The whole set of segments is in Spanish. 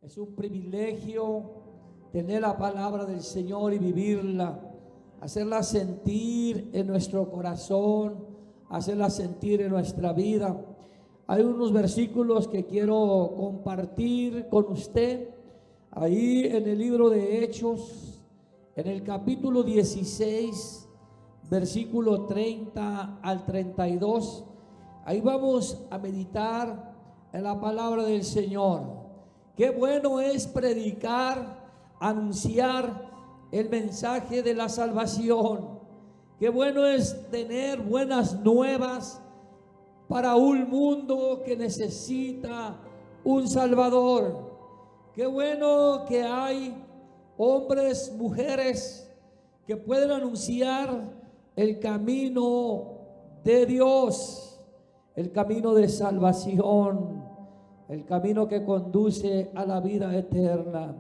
Es un privilegio tener la palabra del Señor y vivirla, hacerla sentir en nuestro corazón, hacerla sentir en nuestra vida. Hay unos versículos que quiero compartir con usted. Ahí en el libro de Hechos, en el capítulo 16, versículo 30 al 32. Ahí vamos a meditar en la palabra del Señor. Qué bueno es predicar, anunciar el mensaje de la salvación. Qué bueno es tener buenas nuevas para un mundo que necesita un Salvador. Qué bueno que hay hombres, mujeres que pueden anunciar el camino de Dios, el camino de salvación, el camino que conduce a la vida eterna.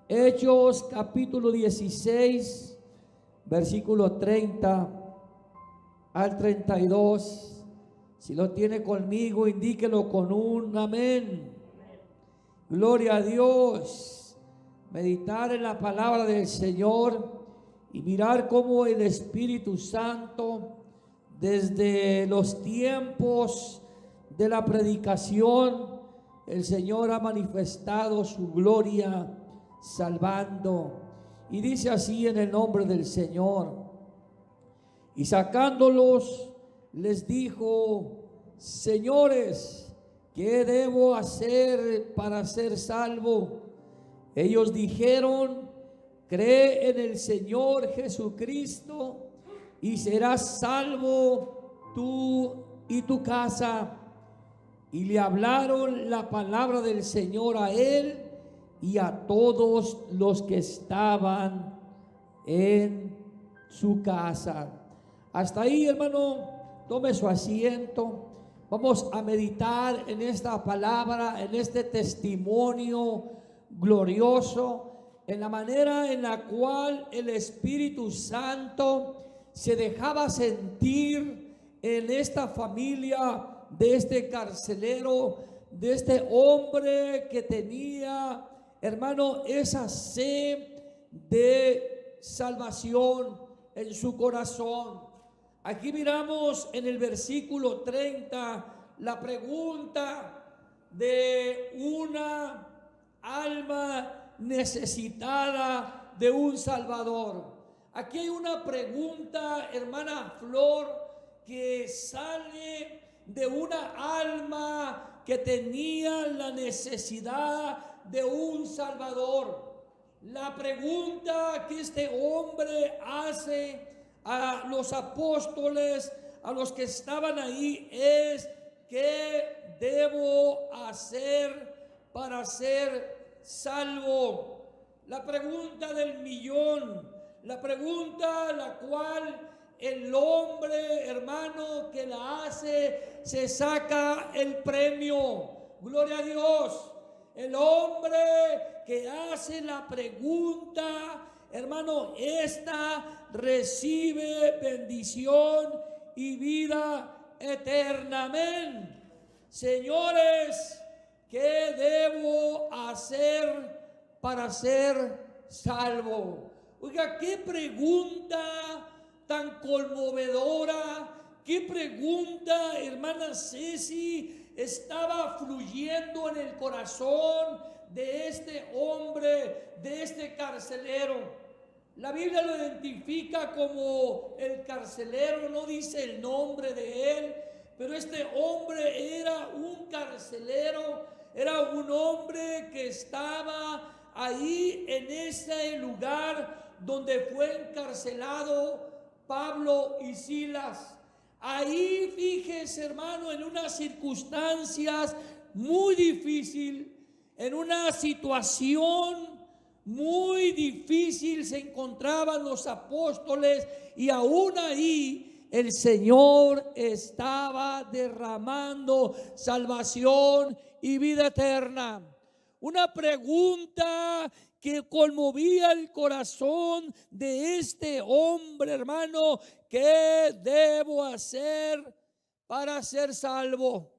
Hechos capítulo 16, versículo 30 al 32. Si lo tiene conmigo, indíquelo con un amén. Gloria a Dios. Meditar en la palabra del Señor y mirar cómo el Espíritu Santo, desde los tiempos de la predicación, el Señor ha manifestado su gloria salvando. Y dice así en el nombre del Señor: y sacándolos les dijo: señores, ¿qué debo hacer para ser salvo? Ellos dijeron: cree en el Señor Jesucristo y serás salvo tú y tu casa. Y le hablaron la palabra del Señor a él y a todos los que estaban en su casa. Hasta ahí, hermano, tome su asiento. Vamos a meditar en esta palabra, en este testimonio glorioso, en la manera en la cual el Espíritu Santo se dejaba sentir en esta familia de este carcelero, de este hombre que tenía, hermano, esa sed de salvación en su corazón. Aquí miramos en el versículo 30 la pregunta de una alma necesitada de un Salvador. Aquí hay una pregunta, hermana Flor, que sale de una alma que tenía la necesidad de un Salvador. La pregunta que este hombre hace a los apóstoles, a los que estaban ahí, es: ¿qué debo hacer para ser salvo? La pregunta del millón, la pregunta la cual el hombre, hermano, que la hace, se saca el premio. Gloria a Dios. El hombre que hace la pregunta, hermano, esta recibe bendición y vida eterna. Amén. Señores, ¿qué debo hacer para ser salvo? Oiga, qué pregunta tan conmovedora. Qué pregunta, hermana Ceci, estaba fluyendo en el corazón de este hombre, de este carcelero. La Biblia lo identifica como el carcelero, no dice el nombre de él, pero este hombre era un carcelero, era un hombre que estaba ahí en ese lugar donde fue encarcelado Pablo y Silas. Ahí, fíjese, hermano, en unas circunstancias muy difíciles, en una situación muy difícil se encontraban los apóstoles, y aún ahí el Señor estaba derramando salvación y vida eterna. Una pregunta que conmovía el corazón de este hombre, hermano: ¿qué debo hacer para ser salvo?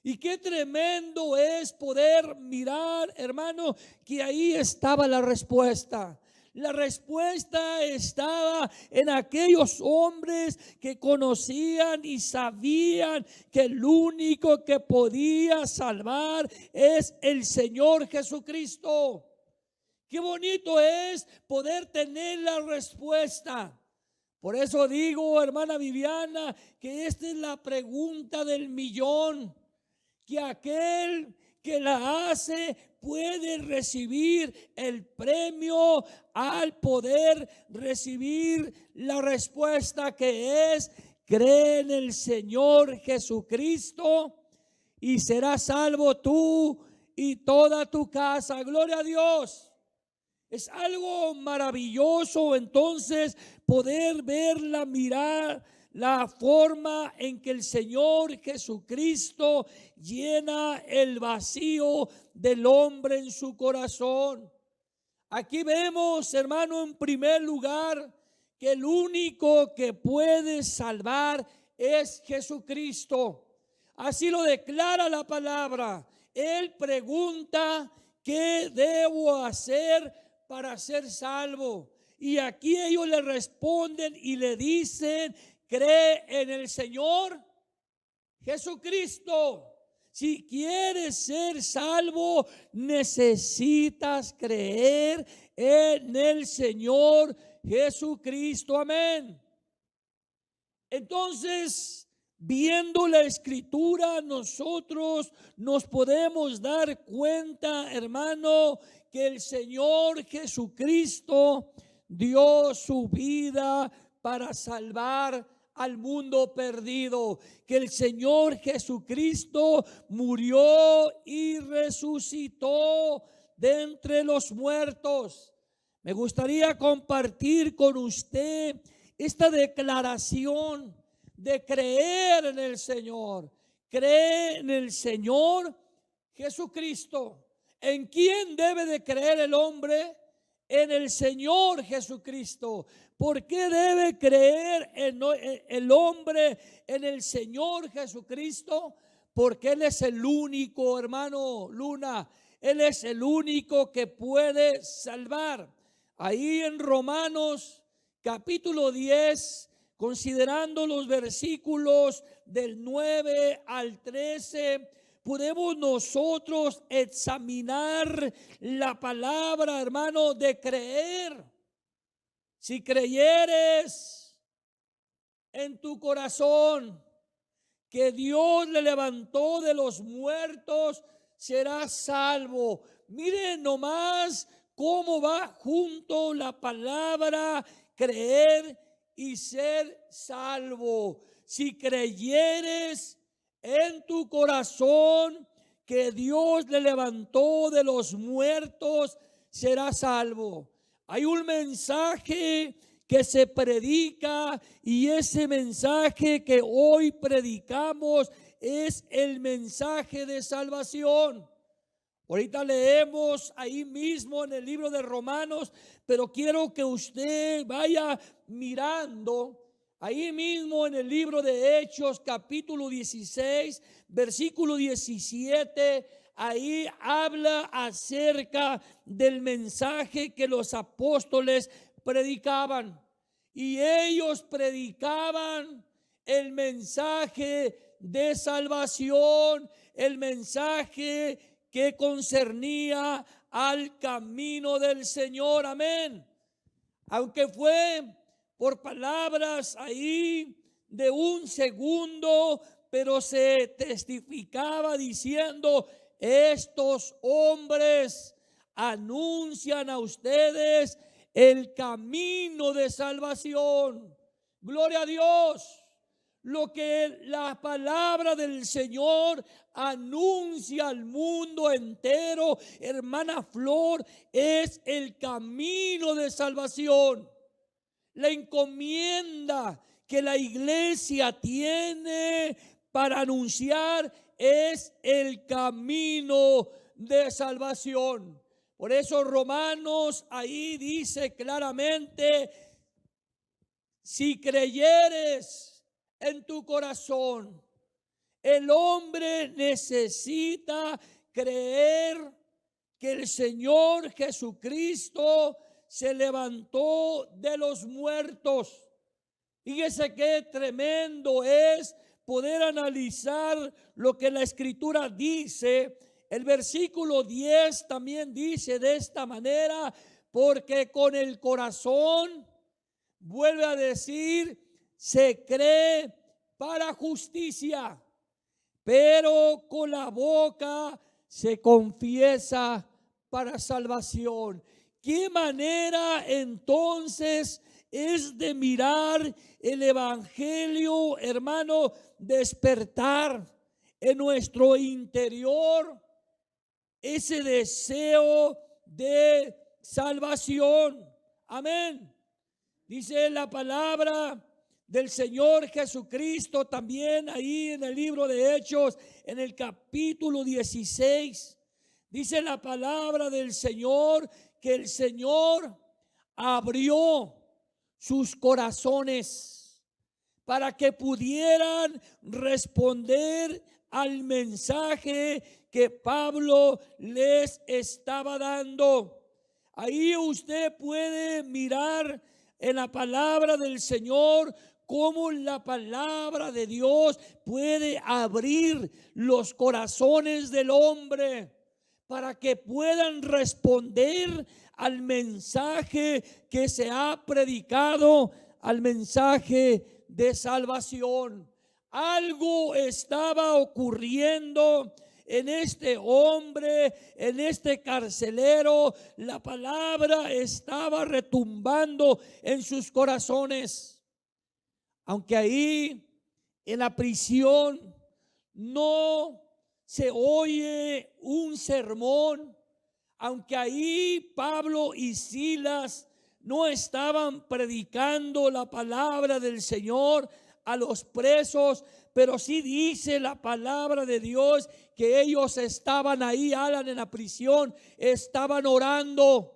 Y qué tremendo es poder mirar, hermano, que ahí estaba la respuesta. La respuesta estaba en aquellos hombres que conocían y sabían que el único que podía salvar es el Señor Jesucristo. Qué bonito es poder tener la respuesta. Por eso digo, hermana Viviana, que esta es la pregunta del millón, que aquel que la hace puede recibir el premio al poder recibir la respuesta, que es: cree en el Señor Jesucristo y serás salvo tú y toda tu casa. Gloria a Dios. Es algo maravilloso entonces poder verla, mirar la forma en que el Señor Jesucristo llena el vacío del hombre en su corazón. Aquí vemos, hermano, en primer lugar, que el único que puede salvar es Jesucristo. Así lo declara la palabra. Él pregunta: ¿qué debo hacer para ser salvo? Y aquí ellos le responden y le dicen: cree en el Señor Jesucristo. Si quieres ser salvo, necesitas creer en el Señor Jesucristo. Amén. Entonces, viendo la Escritura, nosotros nos podemos dar cuenta, hermano, que el Señor Jesucristo dio su vida para salvar al mundo perdido, que el Señor Jesucristo murió y resucitó de entre los muertos. Me gustaría compartir con usted esta declaración de creer en el Señor. Cree en el Señor Jesucristo. ¿En quién debe de creer el hombre? En el Señor Jesucristo. ¿Por qué debe creer el hombre en el Señor Jesucristo? Porque Él es el único, hermano Luna, Él es el único que puede salvar. Ahí en Romanos capítulo 10, considerando los versículos del 9 al 13, podemos nosotros examinar la palabra, hermano, de creer. Si creyeres en tu corazón que Dios le levantó de los muertos, serás salvo. Miren nomás cómo va junto la palabra creer y ser salvo. Si creyeres en tu corazón que Dios le levantó de los muertos, serás salvo. Hay un mensaje que se predica, y ese mensaje que hoy predicamos es el mensaje de salvación. Ahorita leemos ahí mismo en el libro de Romanos, pero quiero que usted vaya mirando ahí mismo en el libro de Hechos capítulo 16, versículo 17. Ahí habla acerca del mensaje que los apóstoles predicaban. Y ellos predicaban el mensaje de salvación, el mensaje que concernía al camino del Señor. Amén. Aunque fue por palabras ahí de un segundo, pero se testificaba diciendo: estos hombres anuncian a ustedes el camino de salvación. Gloria a Dios. Lo que la palabra del Señor anuncia al mundo entero, hermana Flor, es el camino de salvación. La encomienda que la iglesia tiene para anunciar es el camino de salvación. Por eso Romanos ahí dice claramente: si creyeres en tu corazón, El hombre necesita creer que el Señor Jesucristo se levantó de los muertos. Fíjese qué tremendo es poder analizar lo que la Escritura dice. El versículo 10 también dice de esta manera: porque con el corazón, vuelve a decir, se cree para justicia, pero con la boca se confiesa para salvación. ¿Qué manera entonces es de mirar el evangelio, hermano? Despertar en nuestro interior ese deseo de salvación. Amén. Dice la palabra del Señor Jesucristo también ahí en el libro de Hechos, en el capítulo 16. Dice la palabra del Señor que el Señor abrió sus corazones para que pudieran responder al mensaje que Pablo les estaba dando. Ahí usted puede mirar en la palabra del Señor cómo la palabra de Dios puede abrir los corazones del hombre para que puedan responder al mensaje que se ha predicado, al mensaje de salvación. Algo estaba ocurriendo en este hombre, en este carcelero. La palabra estaba retumbando en sus corazones. Aunque ahí en la prisión no se oye un sermón, aunque ahí Pablo y Silas no estaban predicando la palabra del Señor a los presos, pero sí dice la palabra de Dios que ellos estaban ahí, Alan, en la prisión, estaban orando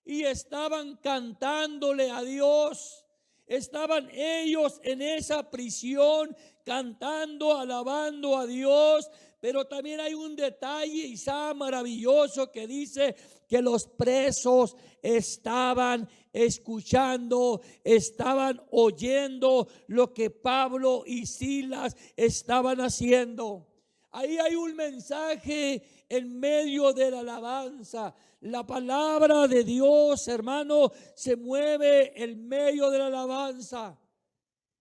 y estaban cantándole a Dios. Estaban ellos en esa prisión cantando, alabando a Dios. Pero también hay un detalle, Isa, maravilloso, que dice que los presos estaban escuchando, estaban oyendo lo que Pablo y Silas estaban haciendo. Ahí hay un mensaje en medio de la alabanza. La palabra de Dios, hermano, se mueve en medio de la alabanza.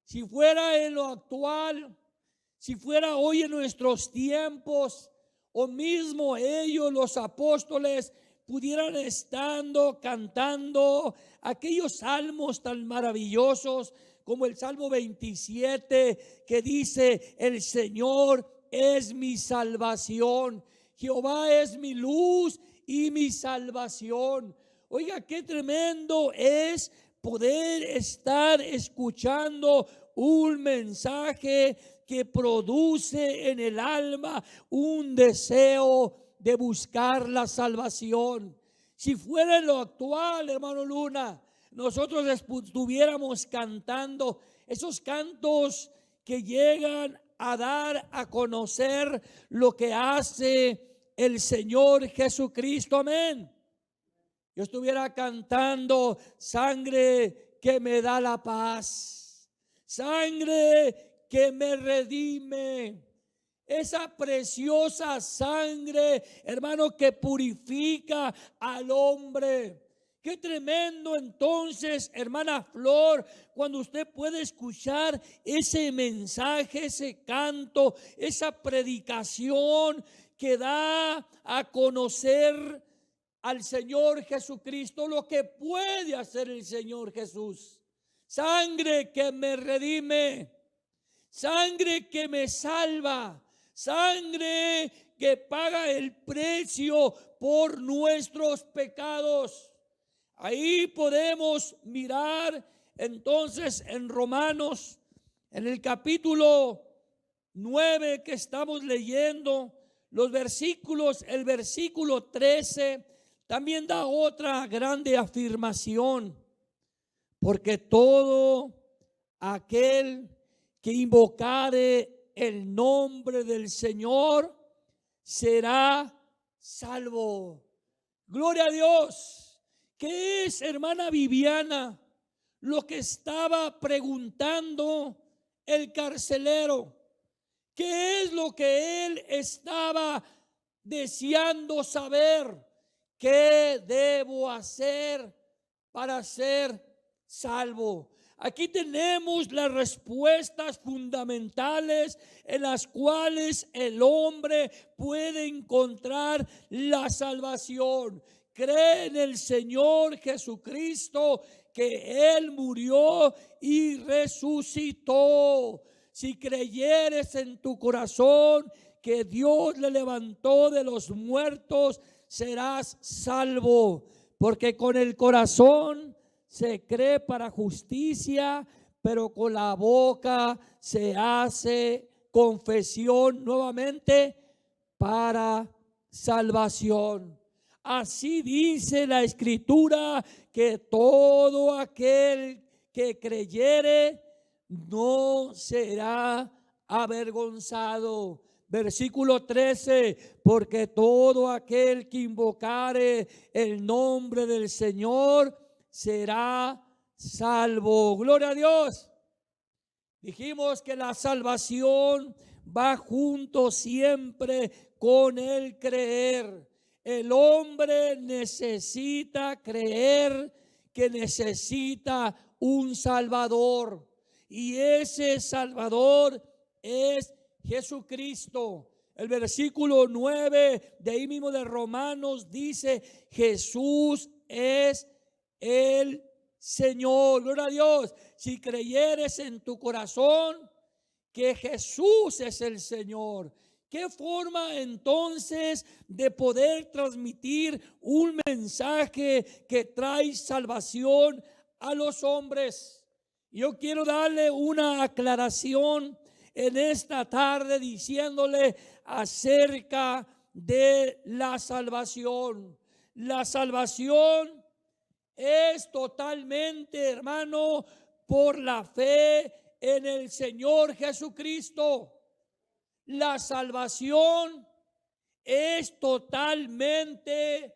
Si fuera en lo actual, si fuera hoy en nuestros tiempos, o mismo ellos, los apóstoles, pudieran estando cantando aquellos salmos tan maravillosos como el Salmo 27, que dice: el Señor es mi salvación, Jehová es mi luz y mi salvación. Oiga, qué tremendo es poder estar escuchando un mensaje que produce en el alma un deseo de buscar la salvación. Si fuera en lo actual, hermano Luna, nosotros estuviéramos cantando esos cantos que llegan a dar a conocer lo que hace el Señor Jesucristo. Amén. Yo estuviera cantando: sangre que me da la paz, sangre que me redime, esa preciosa sangre, hermano, que purifica al hombre. Qué tremendo entonces, hermana Flor, cuando usted puede escuchar ese mensaje, ese canto, esa predicación que da a conocer al Señor Jesucristo, lo que puede hacer el Señor Jesús. Sangre que me redime, sangre que me salva, sangre que paga el precio por nuestros pecados. Ahí podemos mirar entonces en Romanos, en el capítulo 9 que estamos leyendo, los versículos, el versículo 13 también da otra grande afirmación: porque todo aquel que invocare el nombre del Señor será salvo. Gloria a Dios. ¿Qué es, hermana Viviana, lo que estaba preguntando el carcelero? ¿Qué es lo que él estaba deseando saber? ¿Qué debo hacer para ser salvo? Aquí tenemos las respuestas fundamentales en las cuales el hombre puede encontrar la salvación. Cree en el Señor Jesucristo, que Él murió y resucitó. Si creyeres en tu corazón que Dios le levantó de los muertos, serás salvo. Porque con el corazón se cree para justicia, pero con la boca se hace confesión nuevamente para salvación. Así dice la Escritura, que todo aquel que creyere no será avergonzado. Versículo 13, porque todo aquel que invocare el nombre del Señor será salvo. Gloria a Dios. Dijimos que la salvación va junto siempre con el creer. El hombre necesita creer que necesita un Salvador, y ese Salvador es Jesucristo. El versículo 9 de ahí mismo de Romanos dice: Jesús es el Señor. Gloria a Dios. Si creyeres en tu corazón que Jesús es el Señor, ¿qué forma entonces de poder transmitir un mensaje que trae salvación a los hombres? Yo quiero darle una aclaración en esta tarde diciéndole acerca de la salvación. La salvación es totalmente, hermano, por la fe en el Señor Jesucristo. La salvación es totalmente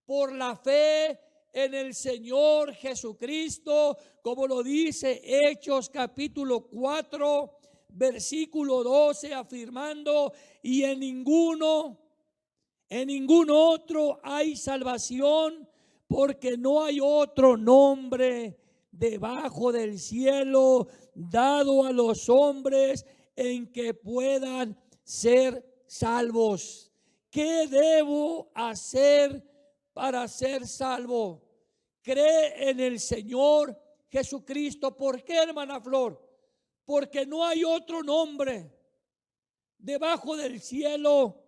por la fe en el Señor Jesucristo, como lo dice Hechos capítulo 4, versículo 12, afirmando: y en ningún otro hay salvación, porque no hay otro nombre debajo del cielo dado a los hombres en que puedan ser salvos. ¿Qué debo hacer para ser salvo? Cree en el Señor Jesucristo. ¿Por qué, hermana Flor? Porque no hay otro nombre debajo del cielo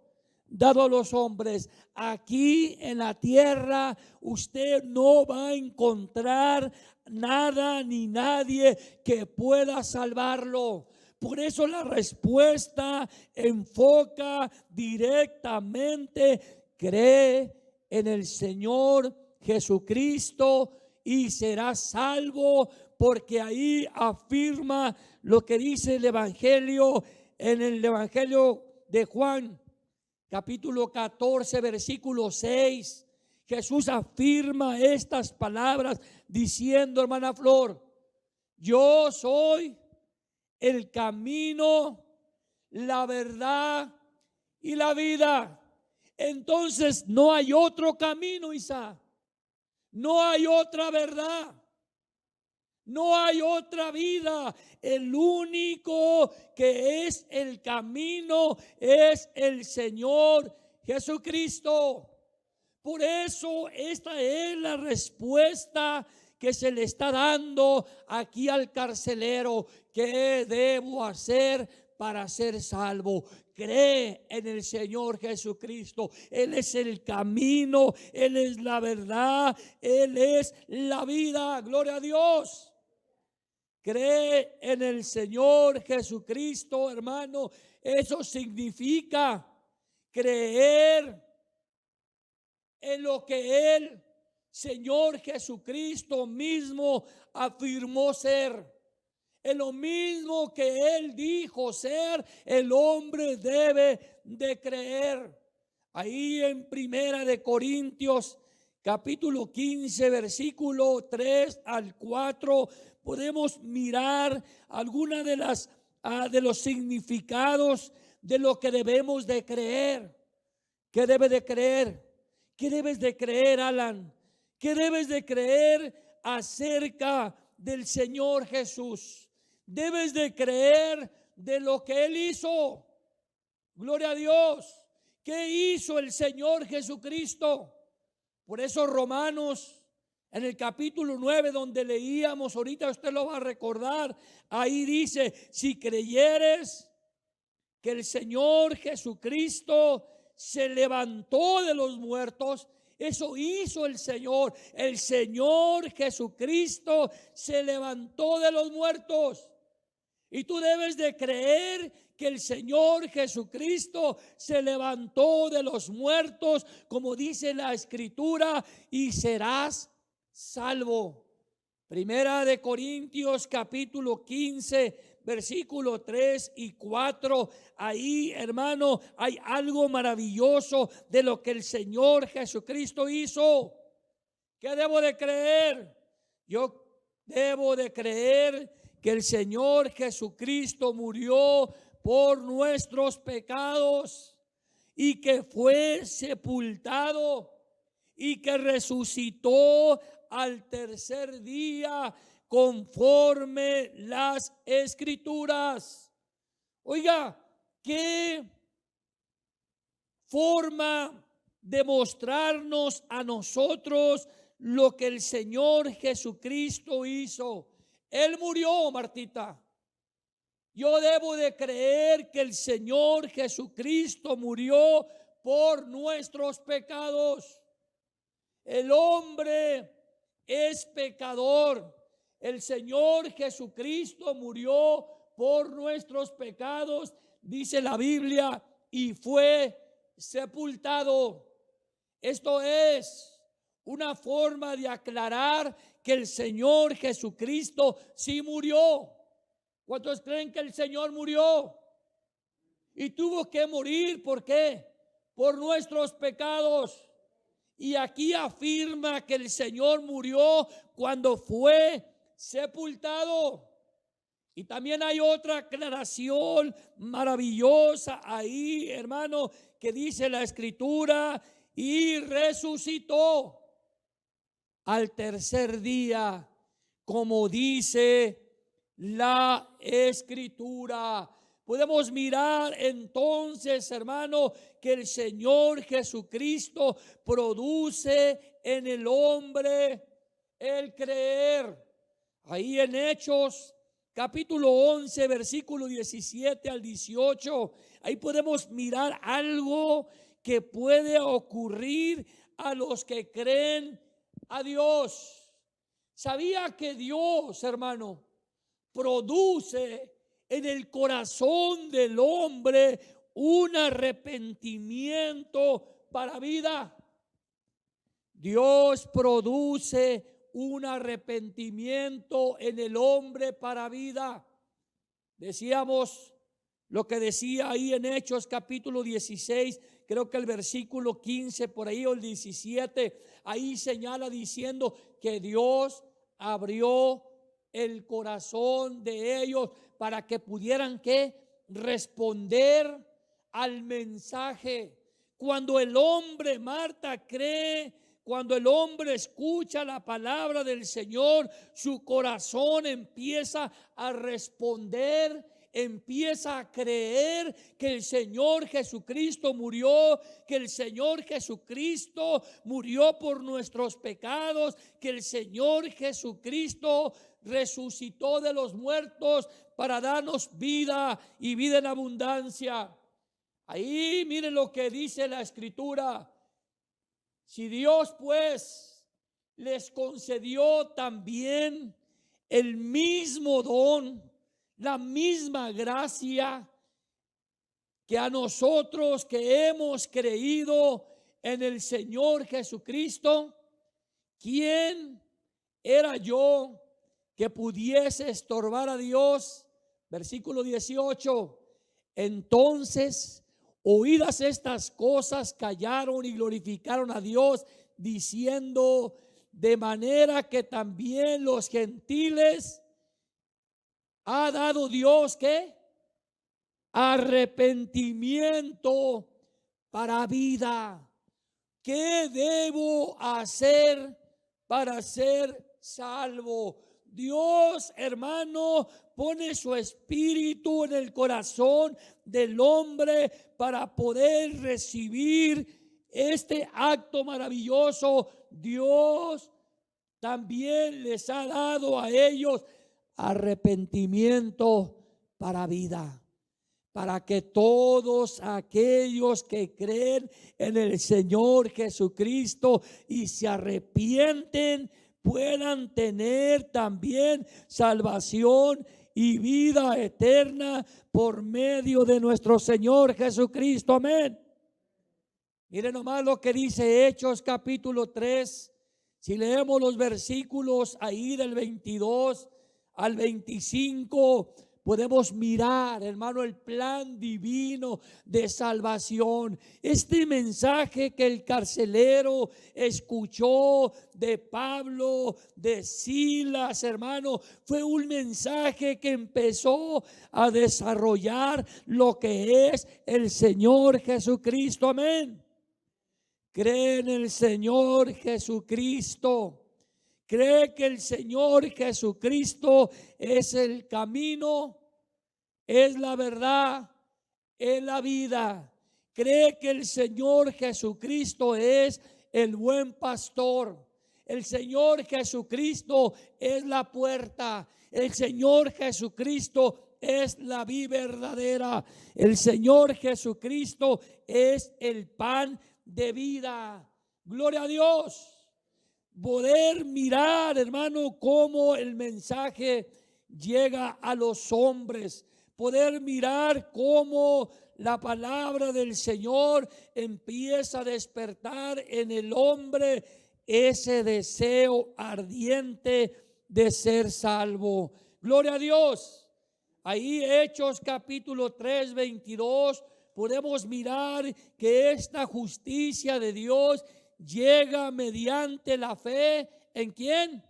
dado a los hombres. Aquí en la tierra usted no va a encontrar nada ni nadie que pueda salvarlo. Por eso la respuesta enfoca directamente: cree en el Señor Jesucristo y serás salvo, porque ahí afirma lo que dice el Evangelio, en el Evangelio de Juan capítulo 14, versículo 6. Jesús afirma estas palabras diciendo, hermana Flor: yo soy el camino, la verdad y la vida. Entonces no hay otro camino, Isa. No hay otra verdad. No hay otra vida. El único que es el camino es el Señor Jesucristo. Por eso esta es la respuesta que se le está dando aquí al carcelero. ¿Qué debo hacer para ser salvo? Cree en el Señor Jesucristo. Él es el camino, Él es la verdad, Él es la vida. Gloria a Dios. Cree en el Señor Jesucristo, hermano. Eso significa creer en lo que el Señor Jesucristo mismo afirmó ser. En lo mismo que Él dijo ser, el hombre debe de creer. Ahí en Primera de Corintios, capítulo 15, versículo 3 al 4, podemos mirar alguna de las de los significados de lo que debemos de creer. ¿Qué debe de creer? ¿Qué debes de creer, Alan? ¿Qué debes de creer acerca del Señor Jesús? Debes de creer de lo que Él hizo. Gloria a Dios. ¿Qué hizo el Señor Jesucristo? Por eso Romanos, en el capítulo 9, donde leíamos, ahorita usted lo va a recordar, ahí dice: si creyeres que el Señor Jesucristo se levantó de los muertos, eso hizo el Señor. El Señor Jesucristo se levantó de los muertos. Y tú debes de creer que el Señor Jesucristo se levantó de los muertos, como dice la Escritura, y serás salvo. Primera de Corintios capítulo 15, versículo 3 y 4. Ahí, hermano, hay algo maravilloso de lo que el Señor Jesucristo hizo. ¿Qué debo de creer? Yo debo de creer que el Señor Jesucristo murió por nuestros pecados y que fue sepultado y que resucitó al tercer día conforme las Escrituras. Oiga, qué forma de mostrarnos a nosotros lo que el Señor Jesucristo hizo. Él murió, Martita. Yo debo de creer que el Señor Jesucristo murió por nuestros pecados. El hombre es pecador. El Señor Jesucristo murió por nuestros pecados, dice la Biblia, y fue sepultado. Esto es una forma de aclarar que el Señor Jesucristo sí murió. ¿Cuántos creen que el Señor murió? Y tuvo que morir, ¿por qué? Por nuestros pecados. Y aquí afirma que el Señor murió cuando fue sepultado. Y también hay otra aclaración maravillosa ahí, hermano, que dice la Escritura: y resucitó al tercer día, como dice la Escritura. Podemos mirar entonces, hermano, que el Señor Jesucristo produce en el hombre el creer. Ahí en Hechos capítulo 11, versículo 17 al 18, ahí podemos mirar algo que puede ocurrir a los que creen a Dios. ¿Sabía que Dios, hermano, produce en el corazón del hombre un arrepentimiento para vida? Dios produce un arrepentimiento en el hombre para vida. Decíamos lo que decía ahí en Hechos capítulo 16, creo que el versículo 15 por ahí, o el 17, ahí señala diciendo que Dios abrió el corazón de ellos para que pudieran ¿qué? Responder al mensaje. Cuando el hombre, Marta, cree, cuando el hombre escucha la palabra del Señor, su corazón empieza a responder, empieza a creer que el Señor Jesucristo murió, que el Señor Jesucristo murió por nuestros pecados, que el Señor Jesucristo resucitó de los muertos para darnos vida y vida en abundancia. Ahí miren lo que dice la Escritura. Si Dios pues les concedió también el mismo don, la misma gracia que a nosotros que hemos creído en el Señor Jesucristo, ¿quién era yo que pudiese estorbar a Dios. Versículo 18. Entonces, oídas estas cosas, callaron y glorificaron a Dios, diciendo: de manera que también los gentiles ha dado Dios, ¿qué? Arrepentimiento para vida. ¿Qué debo hacer para ser salvo? Dios, hermano, pone su espíritu en el corazón del hombre para poder recibir este acto maravilloso. Dios también les ha dado a ellos arrepentimiento para vida, para que todos aquellos que creen en el Señor Jesucristo y se arrepienten puedan tener también salvación y vida eterna por medio de nuestro Señor Jesucristo. Amén. Miren nomás lo que dice Hechos capítulo 3. Si leemos los versículos ahí del 22 al 25, podemos mirar, hermano, el plan divino de salvación. Este mensaje que el carcelero escuchó de Pablo, de Silas, hermano, fue un mensaje que empezó a desarrollar lo que es el Señor Jesucristo. Amén. Cree en el Señor Jesucristo. Cree que el Señor Jesucristo es el camino, es la verdad, es la vida. Cree que el Señor Jesucristo es el buen pastor. El Señor Jesucristo es la puerta. El Señor Jesucristo es la vida verdadera. El Señor Jesucristo es el pan de vida. Gloria a Dios. Poder mirar, hermano, cómo el mensaje llega a los hombres. Poder mirar cómo la palabra del Señor empieza a despertar en el hombre ese deseo ardiente de ser salvo. Gloria a Dios. Ahí Hechos capítulo 3, 22, podemos mirar que esta justicia de Dios llega mediante la fe. ¿En quién?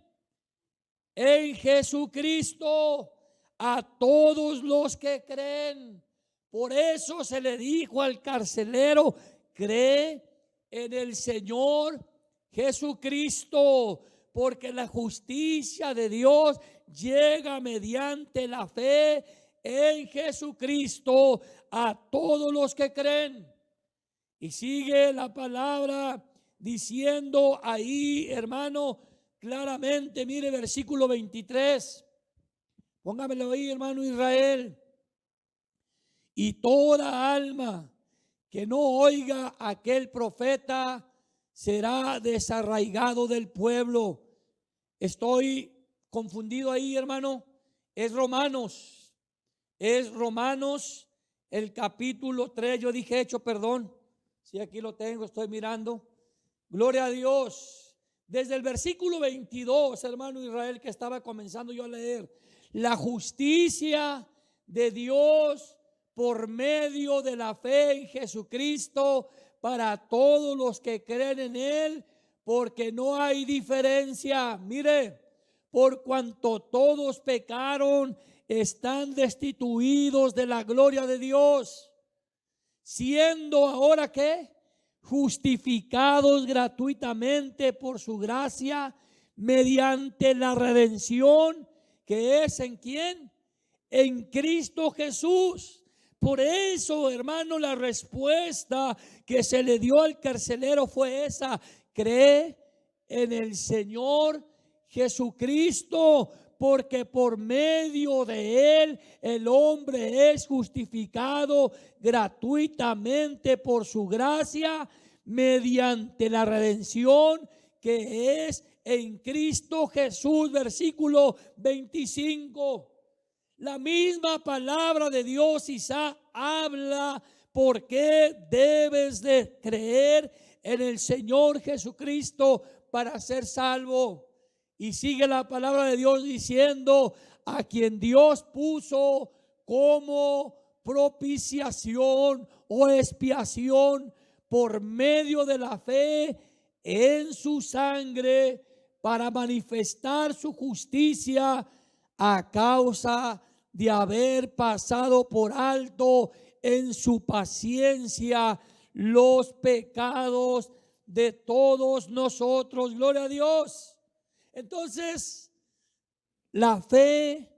En Jesucristo, a todos los que creen. Por eso se le dijo al carcelero: cree en el Señor Jesucristo, porque la justicia de Dios llega mediante la fe en Jesucristo a todos los que creen. Y sigue la palabra diciendo ahí, hermano, claramente, mire versículo 23. Póngamelo ahí, hermano Israel. Y toda alma que no oiga a aquel profeta será desarraigado del pueblo. Estoy confundido ahí, hermano. Es Romanos el capítulo 3. Yo dije Hechos, perdón. Sí, aquí lo tengo, estoy mirando. Gloria a Dios. Desde el versículo 22, hermano Israel, que estaba comenzando yo a leer. La justicia de Dios por medio de la fe en Jesucristo para todos los que creen en Él, porque no hay diferencia. Mire, por cuanto todos pecaron, están destituidos de la gloria de Dios, siendo ahora ¿qué? Justificados gratuitamente por su gracia mediante la redención que es ¿en quién? En Cristo Jesús. Por eso, hermano, la respuesta que se le dio al carcelero fue esa: cree en el Señor Jesucristo, porque por medio de Él el hombre es justificado gratuitamente por su gracia mediante la redención que es en Cristo Jesús. Versículo 25. La misma palabra de Dios Isaac habla por qué debes de creer en el Señor Jesucristo para ser salvo. Y sigue la palabra de Dios diciendo: a quien Dios puso como propiciación o expiación por medio de la fe en su sangre, para manifestar su justicia a causa de haber pasado por alto en su paciencia los pecados de todos nosotros. Gloria a Dios. Entonces, la fe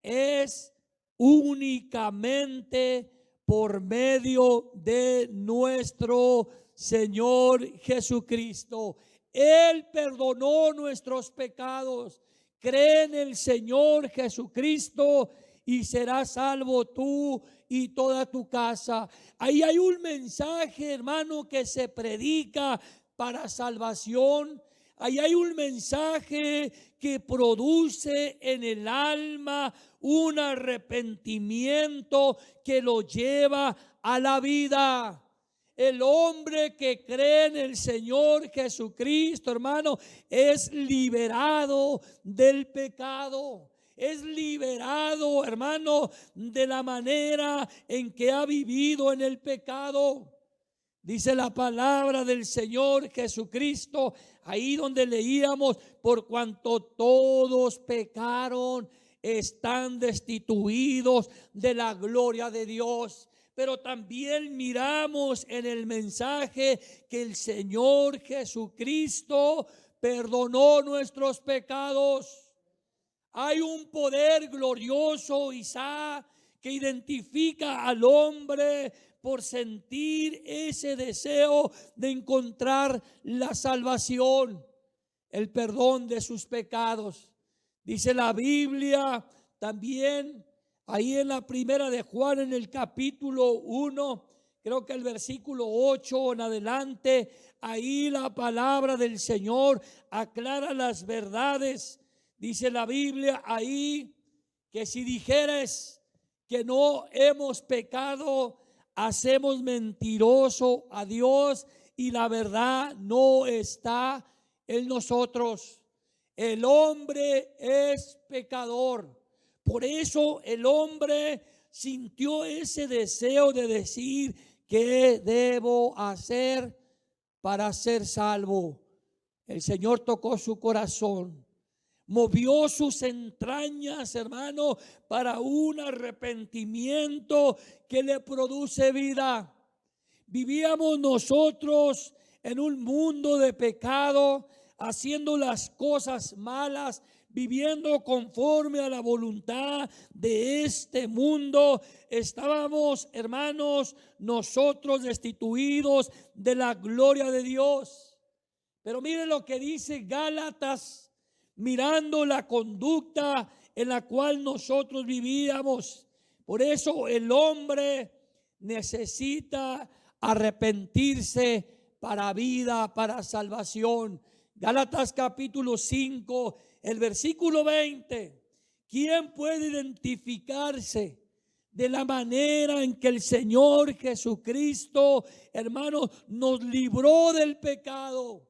es únicamente por medio de nuestro Señor Jesucristo. Él perdonó nuestros pecados. Cree en el Señor Jesucristo y serás salvo tú y toda tu casa. Ahí hay un mensaje, hermano, que se predica para salvación. Ahí hay un mensaje que produce en el alma un arrepentimiento que lo lleva a la vida. El hombre que cree en el Señor Jesucristo, hermano, es liberado del pecado. Es liberado, hermano, de la manera en que ha vivido en el pecado. Dice la palabra del Señor Jesucristo, ahí donde leíamos: por cuanto todos pecaron, están destituidos de la gloria de Dios. Pero también miramos en el mensaje que el Señor Jesucristo perdonó nuestros pecados. Hay un poder glorioso, Isaac, que identifica al hombre por sentir ese deseo de encontrar la salvación, el perdón de sus pecados. Dice la Biblia también, ahí en la primera de Juan, en el capítulo 1, creo que el versículo 8 en adelante, ahí la palabra del Señor aclara las verdades. Dice la Biblia ahí que si dijeres que no hemos pecado, hacemos mentiroso a Dios y la verdad no está en nosotros. El hombre es pecador. Por eso el hombre sintió ese deseo de decir: ¿qué debo hacer para ser salvo? El Señor tocó su corazón, movió sus entrañas, hermano, para un arrepentimiento que le produce vida. Vivíamos nosotros en un mundo de pecado, haciendo las cosas malas, viviendo conforme a la voluntad de este mundo. Estábamos, hermanos, nosotros destituidos de la gloria de Dios. Pero miren lo que dice Gálatas, mirando la conducta en la cual nosotros vivíamos. Por eso el hombre necesita arrepentirse para vida, para salvación. Gálatas capítulo 5, el versículo 20. ¿Quién puede identificarse de la manera en que el Señor Jesucristo, hermanos, nos libró del pecado?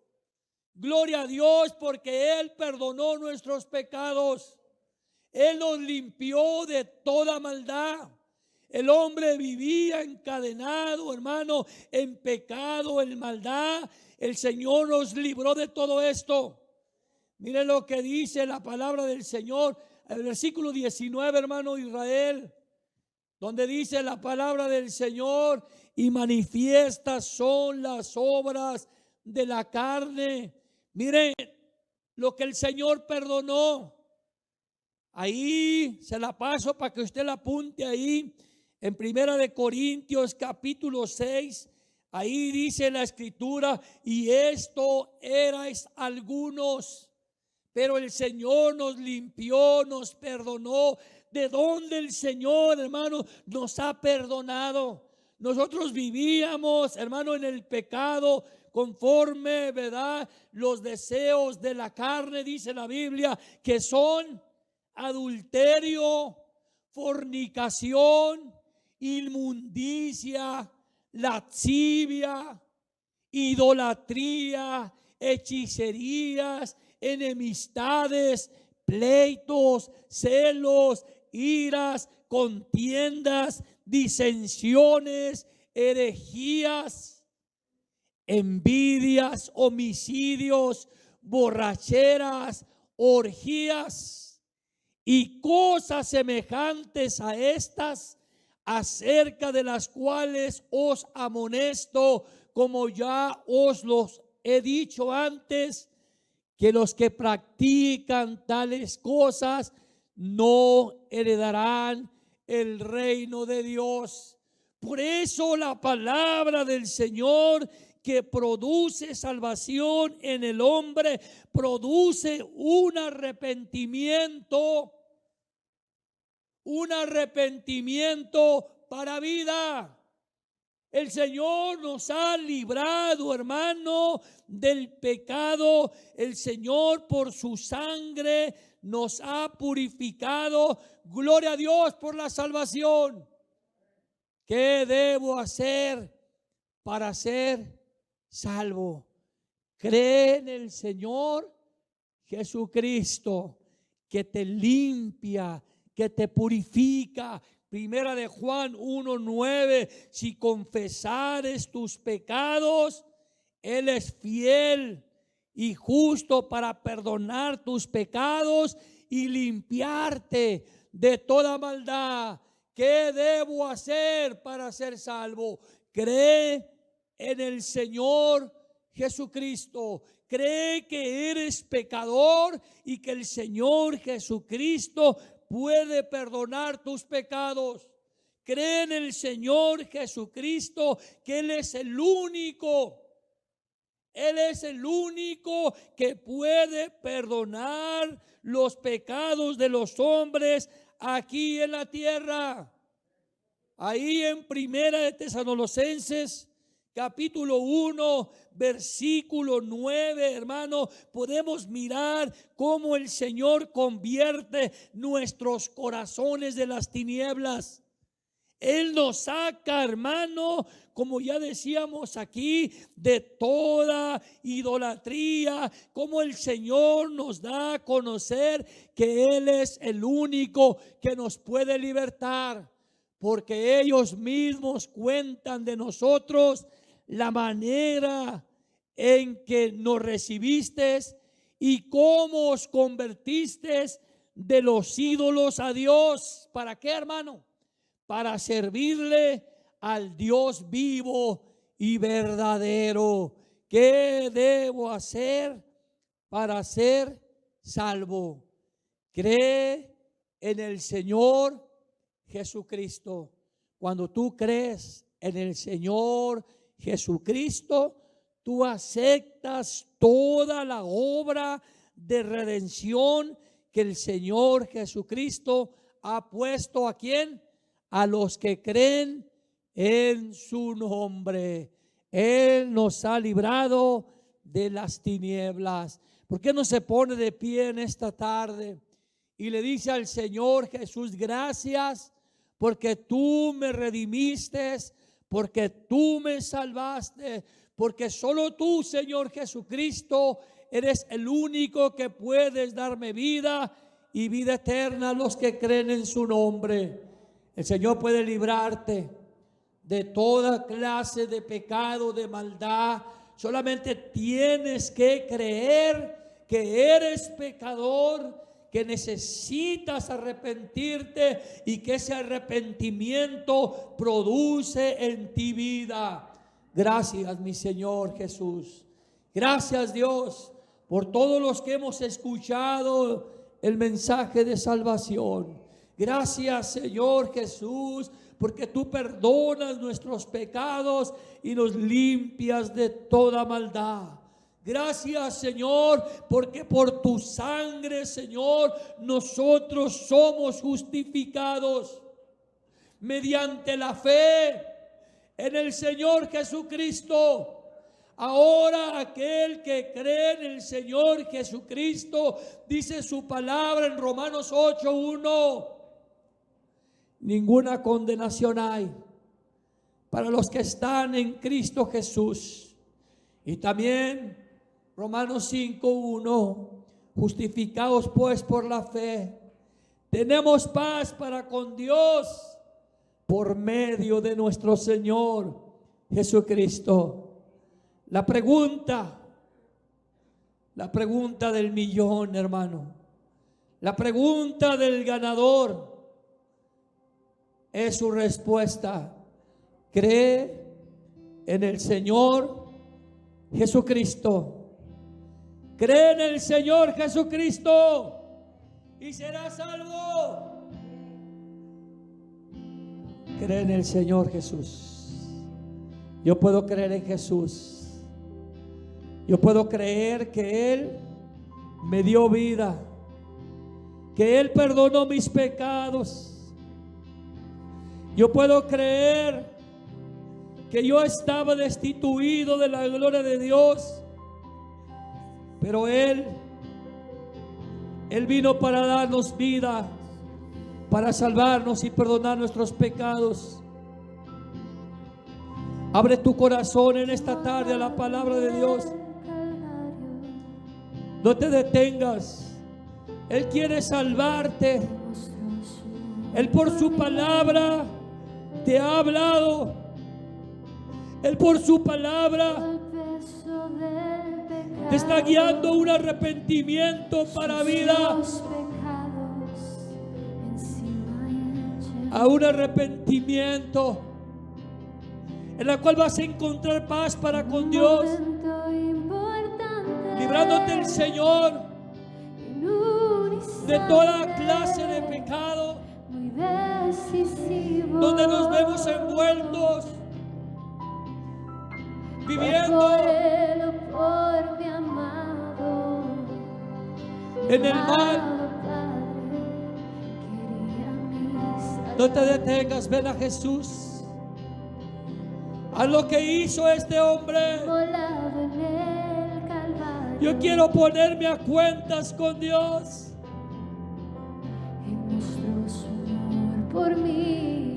Gloria a Dios, porque Él perdonó nuestros pecados. Él nos limpió de toda maldad. El hombre vivía encadenado, hermano, en pecado, en maldad. El Señor nos libró de todo esto. Miren lo que dice la palabra del Señor, el versículo 19, hermano Israel, donde dice la palabra del Señor: y manifiestas son las obras de la carne. Miren lo que el Señor perdonó. Ahí se la paso para que usted la apunte ahí. En Primera de Corintios capítulo 6, ahí dice la escritura: y esto erais algunos, pero el Señor nos limpió, nos perdonó. ¿De dónde el Señor, hermano, nos ha perdonado? Nosotros vivíamos, hermano, en el pecado, conforme, ¿verdad?, los deseos de la carne, dice la Biblia, que son adulterio, fornicación, inmundicia, lascivia, idolatría, hechicerías, enemistades, pleitos, celos, iras, contiendas, disensiones, herejías, envidias, homicidios, borracheras, orgías y cosas semejantes a estas, acerca de las cuales os amonesto, como ya os los he dicho antes, que los que practican tales cosas no heredarán el reino de Dios. Por eso la palabra del Señor, que produce salvación en el hombre, produce un arrepentimiento para vida. El Señor nos ha librado, hermano, del pecado. El Señor por su sangre nos ha purificado. Gloria a Dios por la salvación. ¿Qué debo hacer para ser salvo? Cree en el Señor Jesucristo, que te limpia, que te purifica. Primera de Juan 1:9, si confesares tus pecados, Él es fiel y justo para perdonar tus pecados y limpiarte de toda maldad. ¿Qué debo hacer para ser salvo? Cree en el Señor Jesucristo. Cree que eres pecador y que el Señor Jesucristo puede perdonar tus pecados. Cree en el Señor Jesucristo, que Él es el único. Él es el único que puede perdonar los pecados de los hombres aquí en la tierra. Ahí en Primera de Tesalonicenses capítulo 1, versículo 9, hermano, podemos mirar cómo el Señor convierte nuestros corazones de las tinieblas. Él nos saca, hermano, como ya decíamos aquí, de toda idolatría. Como el Señor nos da a conocer que Él es el único que nos puede libertar, porque ellos mismos cuentan de nosotros la manera en que nos recibiste y cómo os convertiste de los ídolos a Dios. ¿Para qué, hermano? Para servirle al Dios vivo y verdadero. ¿Qué debo hacer para ser salvo? Cree en el Señor Jesucristo. Cuando tú crees en el Señor Jesucristo, tú aceptas toda la obra de redención que el Señor Jesucristo ha puesto. ¿A quién? A los que creen en su nombre. Él nos ha librado de las tinieblas. ¿Por qué no se pone de pie en esta tarde y le dice al Señor Jesús: gracias porque tú me redimiste, porque tú me salvaste, porque solo tú, Señor Jesucristo, eres el único que puedes darme vida y vida eterna a los que creen en su nombre. El Señor puede librarte de toda clase de pecado, de maldad. Solamente tienes que creer que eres pecador, que necesitas arrepentirte y que ese arrepentimiento produce en ti vida. Gracias, mi Señor Jesús. Gracias, Dios, por todos los que hemos escuchado el mensaje de salvación. Gracias, Señor Jesús, porque tú perdonas nuestros pecados y nos limpias de toda maldad. Gracias, Señor, porque por tu sangre, Señor, nosotros somos justificados mediante la fe en el Señor Jesucristo. Ahora aquel que cree en el Señor Jesucristo, dice su palabra en Romanos 8:1, ninguna condenación hay para los que están en Cristo Jesús. Y también Romanos 5:1. Justificados pues por la fe, tenemos paz para con Dios por medio de nuestro Señor Jesucristo. La pregunta del millón, hermano, la pregunta del ganador es su respuesta: cree en el Señor Jesucristo. Cree en el Señor Jesucristo y serás salvo. Cree en el Señor Jesús. Yo puedo creer en Jesús. Yo puedo creer que Él me dio vida, que Él perdonó mis pecados. Yo puedo creer que yo estaba destituido de la gloria de Dios, pero Él vino para darnos vida, para salvarnos y perdonar nuestros pecados. Abre tu corazón en esta tarde a la palabra de Dios. No te detengas. Él quiere salvarte. Él por su palabra te ha hablado. Él por su palabra te está guiando a un arrepentimiento para vida, a un arrepentimiento en la cual vas a encontrar paz para con Dios, librándote el Señor de toda clase de pecado donde nos vemos envueltos, viviendo en el mal. No te detengas, ven a Jesús. Haz lo que hizo este hombre. Yo quiero ponerme a cuentas con Dios.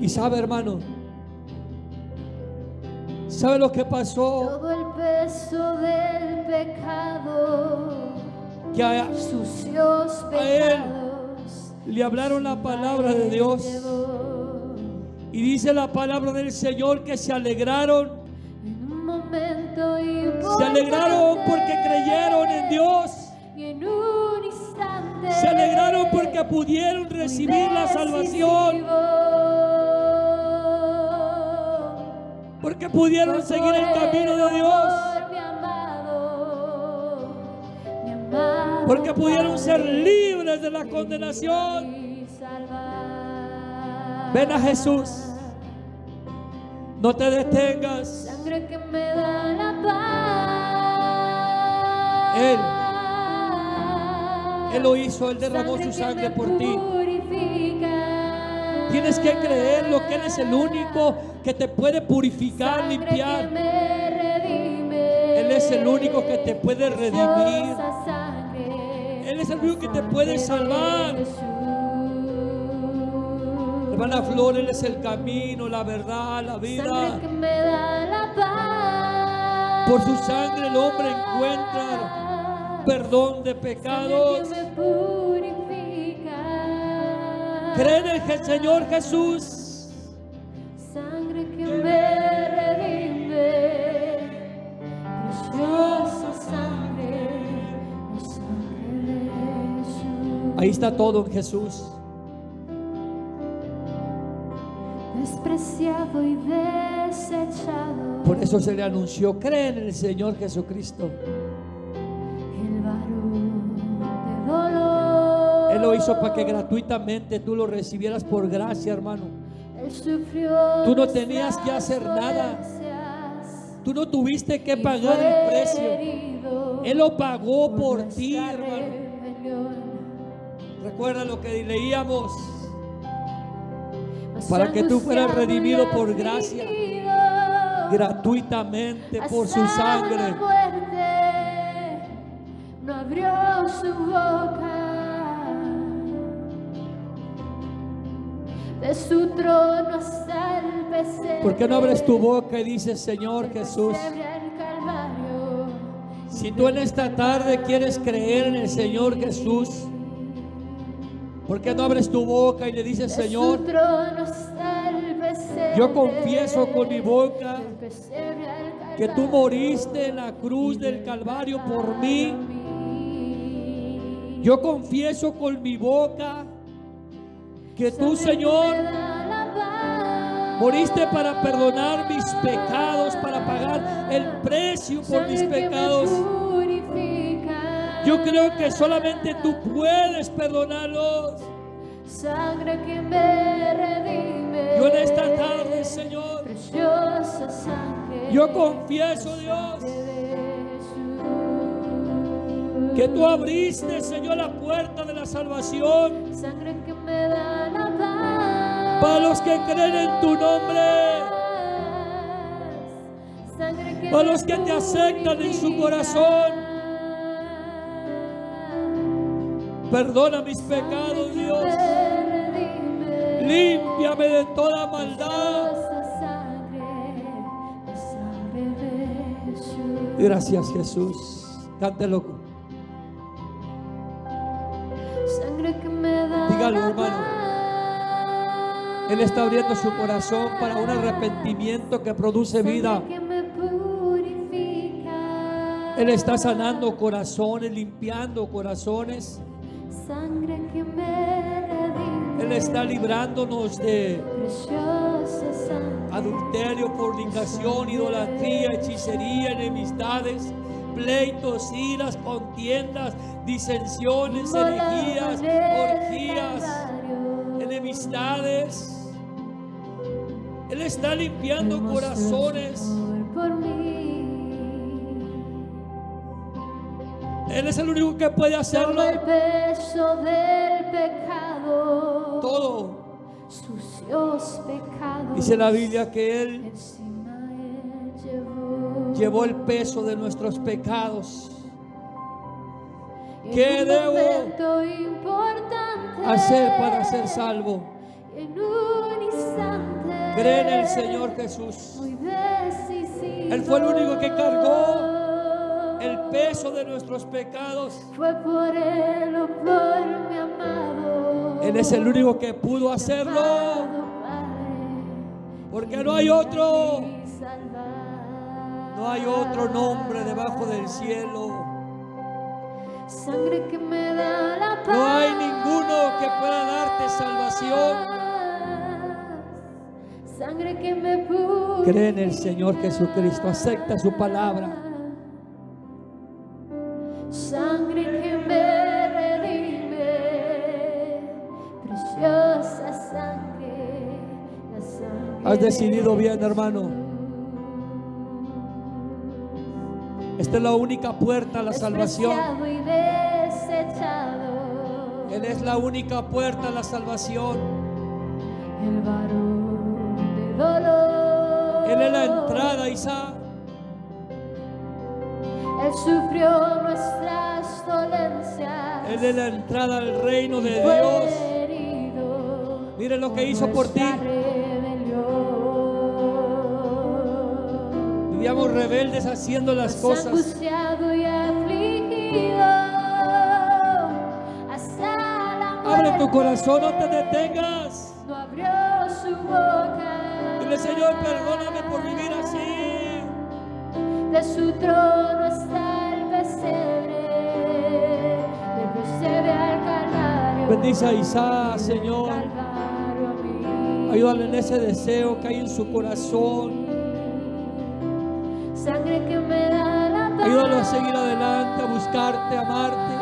Y sabe, hermano, ¿sabe lo que pasó? Todo el peso del pecado, Que a sucios pecados, le hablaron la palabra de Dios. Y dice la palabra del Señor que se alegraron. en un momento Se alegraron porque creyeron en Dios. y en un instante Se alegraron porque pudieron recibir la salvación, porque pudieron seguir el camino de Dios, porque pudieron ser libres de la condenación. Ven a Jesús. No te detengas. Sangre que me da la paz. Él lo hizo. Él derramó su sangre por ti. Purifica. Tienes que creerlo, que Él es el único que te puede purificar, Sangre limpiar. que me redime. Él es el único que te puede redimir. Preciosa sangre. Él es el único que te puede salvar. Jesús. Hermana Flor, Él es el camino, la verdad, la vida. Sangre que me da la paz. Por su sangre el hombre encuentra perdón de pecados. Sangre que me purifica. Cree en el Señor Jesús. Sangre que me redime. Preciosa sangre, la sangre de Jesús. Ahí está todo en Jesús. Despreciado y desechado. Por eso se le anunció: cree en el Señor Jesucristo. El varón de dolor. Él lo hizo para que gratuitamente tú lo recibieras por gracia, hermano. Él sufrió. Tú no tenías que hacer nada. Tú no tuviste que pagar el precio. Él lo pagó por ti, hermano. Recuerda lo que leíamos: para que tú fueras redimido por gracia, gratuitamente por su sangre. No abrió su boca, de su trono hasta el pesebre. ¿Por qué no abres tu boca y dices: Señor Jesús, Si tú en esta tarde quieres creer en el Señor Jesús, ¿por qué no abres tu boca y le dices: Señor, yo confieso con mi boca que tú moriste en la cruz del Calvario por mí? Yo confieso con mi boca que tú, Señor, moriste para perdonar mis pecados, para pagar el precio por mis pecados. Yo creo que solamente tú puedes perdonarlos. Sangre que me redime. Yo en esta tarde, Señor, Preciosa sangre. yo confieso, Dios, que tú abriste, Señor, la puerta de la salvación Sangre que me da la paz. para los que creen en tu nombre, Sangre que para me los que te aceptan en su purifica. corazón. Perdona mis pecados, Dios. Límpiame de toda maldad. Gracias, Jesús. Cántelo. Dígalo, hermano. Él está abriendo su corazón para un arrepentimiento que produce vida. Él está sanando corazones, limpiando corazones. Sangre que me redime. Él está librándonos de Preciosa sangre. adulterio, fornicación, idolatría, hechicería, enemistades, pleitos, iras, contiendas, disensiones, herejías, orgías, enemistades. Él está limpiando corazones. Por mí. Él es el único que puede hacerlo. Toma el peso del pecado. Todo. Sucios pecados. Dice la Biblia que Él Encima Él llevó el peso de nuestros pecados. Y ¿Qué en un debo momento importante, hacer para ser salvo? en un instante, Cree en el Señor Jesús. muy decisivo. Él fue el único que cargó el peso de nuestros pecados. Fue por Él o por mi amado. Él es el único que pudo hacerlo, Amado Padre, porque no hay otro. mi Salvador. No hay otro nombre debajo del cielo. Sangre que me da la paz. No hay ninguno que pueda darte salvación. Sangre que me purifica. Cree en el Señor Jesucristo. Acepta su palabra. Sangre que me redime. Preciosa sangre. La sangre Has decidido de bien, hermano. Esta es la única puerta a la salvación. despreciado y desechado. Él es la única puerta a la salvación. El varón de dolor. Él es la entrada, Isaac. Él sufrió nuestras dolencias. Él es la entrada al reino de Fue Dios. herido Mire lo que por hizo por ti. nuestra rebelión. Vivíamos rebeldes haciendo las cosas. Angustiado y afligido hasta la muerte. Abre tu corazón, no te detengas. No abrió su boca. Dile: Señor, perdóname por vivir así. De su trono está el pesebre. Del pesebre al Calvario. Bendice a Isaac, Señor. Calvario a mí. Ayúdale en ese deseo que hay en su corazón. Sangre que me da la paz. Ayúdalo a seguir adelante, a buscarte, a amarte.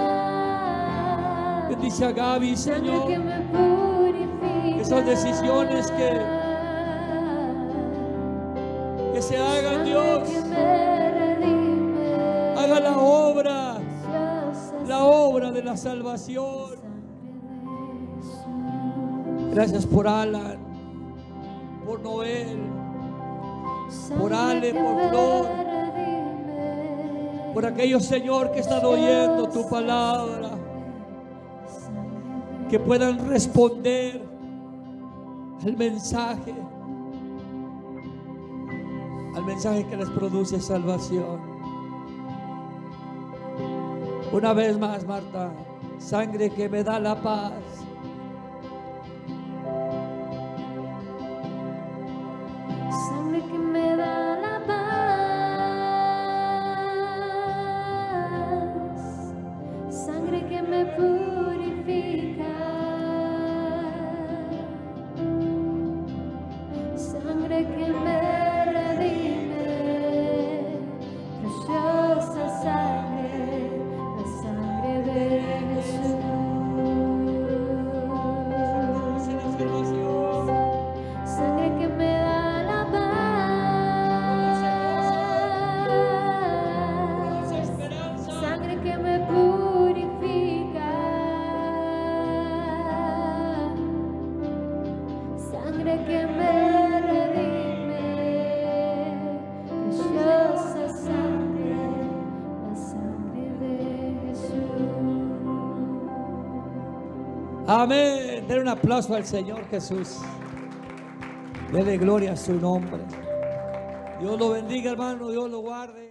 Bendice a Gaby, Sangre Señor. que me purifica. Esas decisiones que se hagan, Sangre Dios. que me redime. Haga la obra Preciosa de la salvación. sangre de Jesús. Gracias por Alan, por Noel, por Ale, Sangre que por me Flor, redime. por aquellos, Señor, que están oyendo tu palabra, Sangre de que puedan responder al mensaje que les produce salvación. Una vez más, Marta. Sangre que me da la paz. Sangre que me da la paz, sangre que me purifica, sangre que me redime, preciosa sangre, la sangre de Jesús. Sangre que me da la paz, sangre que me purifica, sangre que me redime, preciosa sangre, la sangre de Jesús. Amén. Den un aplauso al Señor Jesús. Dele gloria a su nombre. Dios lo bendiga, hermano. Dios lo guarde.